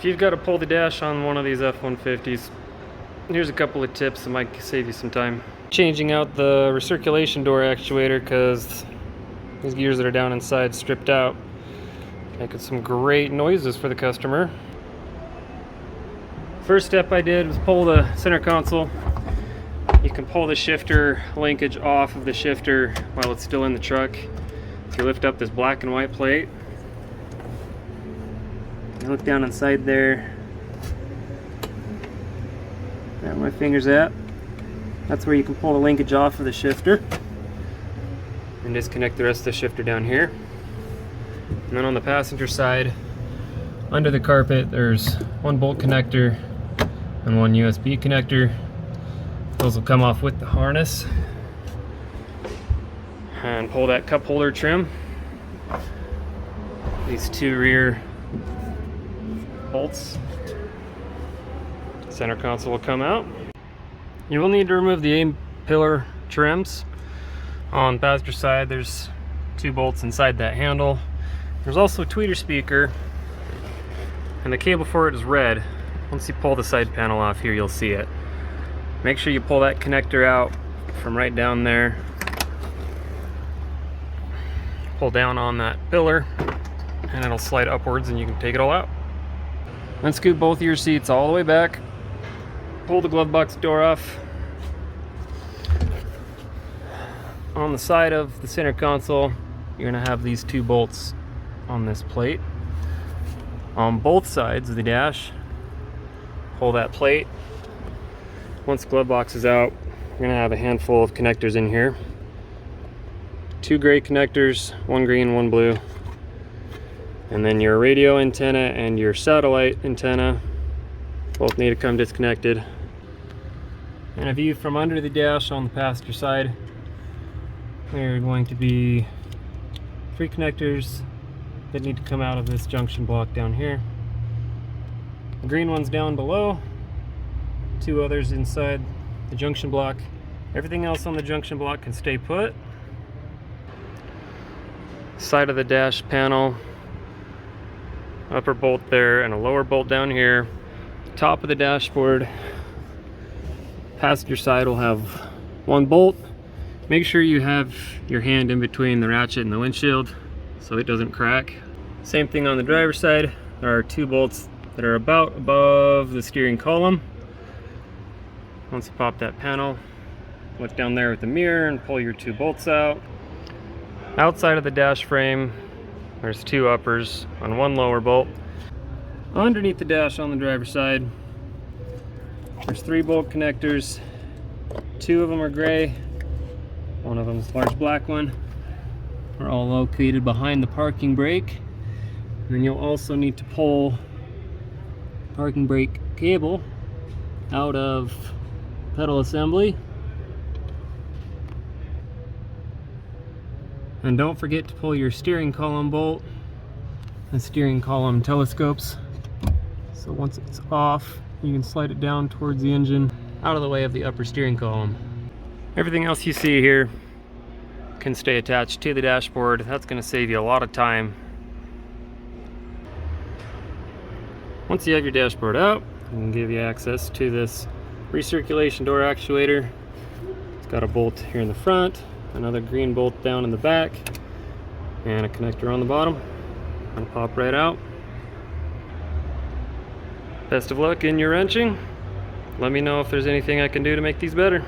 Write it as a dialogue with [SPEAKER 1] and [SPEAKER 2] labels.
[SPEAKER 1] If you've got to pull the dash on one of these F-150s, here's a couple of tips that might save you some time. Changing out the recirculation door actuator because these gears that are down inside stripped out, making some great noises for the customer. First step I did was pull the center console. You can pull the shifter linkage off of the shifter while it's still in the truck. If you lift up this black and white plate, you look down inside there, where my finger's at, that's where you can pull the linkage off of the shifter and disconnect the rest of the shifter down here. And then on the passenger side, under the carpet, there's one bolt connector and one USB connector. Those will come off with the harness. And pull that cup holder trim. These two rear bolts. Center console will come out. You will need to remove the A-pillar trims. On the passenger side, there's two bolts inside that handle. There's also a tweeter speaker, and the cable for it is red. Once you pull the side panel off here, you'll see it. Make sure you pull that connector out from right down there. Pull down on that pillar, and it'll slide upwards and you can take it all out. Then scoot both of your seats all the way back. Pull the glove box door off. On the side of the center console, you're going to have these two bolts on this plate. On both sides of the dash, pull that plate. Once the glove box is out, you're going to have a handful of connectors in here. Two gray connectors, one green, one blue. And then your radio antenna and your satellite antenna both need to come disconnected. And a view from under the dash on the passenger side, there are going to be 3 connectors that need to come out of this junction block down here. The green one's down below, 2 others inside the junction block. Everything else on the junction block can stay put. Side of the dash panel, upper bolt there and a lower bolt down here. Top of the dashboard, passenger side will have 1 bolt. Make sure you have your hand in between the ratchet and the windshield so it doesn't crack. Same thing on the driver's side. There are 2 bolts that are about above the steering column. Once you pop that panel, look down there with the mirror and pull your 2 bolts out. Outside of the dash frame, there's 2 uppers on 1 lower bolt. Underneath the dash on the driver's side, there's 3 bolt connectors. 2 of them are gray, one of them is a large black one. They're all located behind the parking brake. And then you'll also need to pull parking brake cable out of pedal assembly. And don't forget to pull your steering column bolt. The steering column telescopes. So once it's off, you can slide it down towards the engine, out of the way of the upper steering column. Everything else you see here can stay attached to the dashboard. That's going to save you a lot of time. Once you have your dashboard out, it can give you access to this recirculation door actuator. It's got a bolt here in the front, another green bolt down in the back, and a connector on the bottom. It'll pop right out. Best of luck in your wrenching. Let me know if there's anything I can do to make these better.